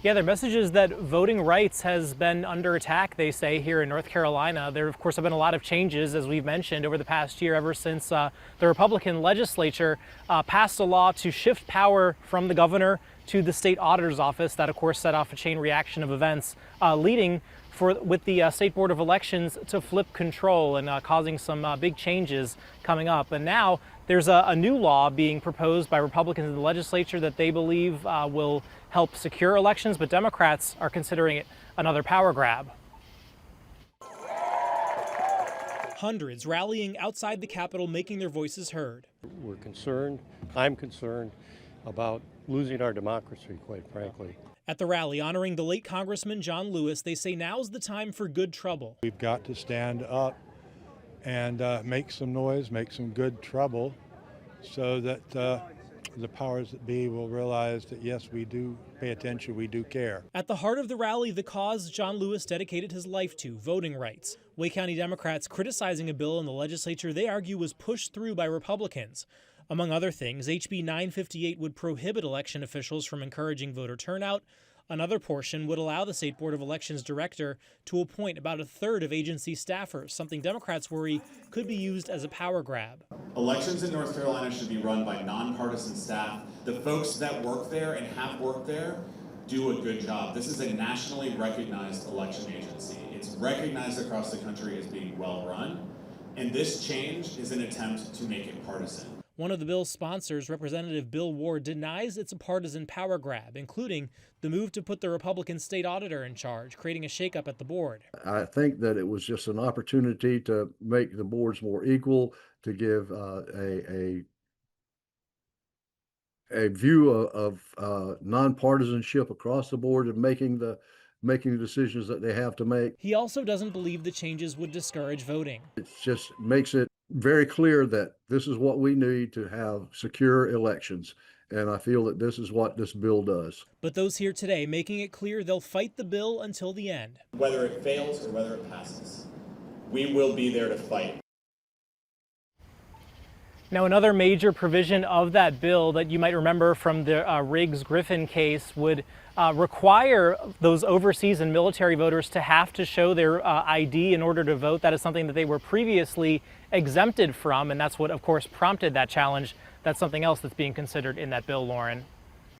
Yeah, their message is that voting rights has been under attack, they say, here in North Carolina. There, of course, have been a lot of changes, as we've mentioned, over the past year, ever since the Republican legislature passed a law to shift power from the governor to the state auditor's office. That, of course, set off a chain reaction of events, leading with the State Board of Elections to flip control and causing some big changes coming up. And now there's a new law being proposed by Republicans in the legislature that they believe will help secure elections, but Democrats are considering it another power grab. Hundreds rallying outside the Capitol, making their voices heard. We're concerned, I'm concerned about losing our democracy, quite frankly. At the rally honoring the late Congressman John Lewis, they say now's the time for good trouble. We've got to stand up and make some noise, make some good trouble, so that the powers that be will realize that, yes, we do pay attention, we do care. At the heart of the rally, the cause John Lewis dedicated his life to, voting rights. Wake County Democrats criticizing a bill in the legislature they argue was pushed through by Republicans. Among other things, HB 958 would prohibit election officials from encouraging voter turnout. Another portion would allow the State Board of Elections director to appoint about a third of agency staffers, something Democrats worry could be used as a power grab. Elections in North Carolina should be run by nonpartisan staff. The folks that work there and have worked there do a good job. This is a nationally recognized election agency. It's recognized across the country as being well run, and this change is an attempt to make it partisan. One of the bill's sponsors, Representative Bill Ward, denies it's a partisan power grab, including the move to put the Republican state auditor in charge, creating a shakeup at the board. I think that it was just an opportunity to make the boards more equal, to give a view of nonpartisanship across the board and making the decisions that they have to make. He also doesn't believe the changes would discourage voting. It just makes it very clear that this is what we need to have secure elections. And I feel that this is what this bill does. But those here today making it clear they'll fight the bill until the end. Whether it fails or whether it passes, we will be there to fight. Now, another major provision of that bill that you might remember from the Riggs-Griffin case would require those overseas and military voters to have to show their ID in order to vote. That is something that they were previously exempted from, and that's what, of course, prompted that challenge. That's something else that's being considered in that bill, Lauren.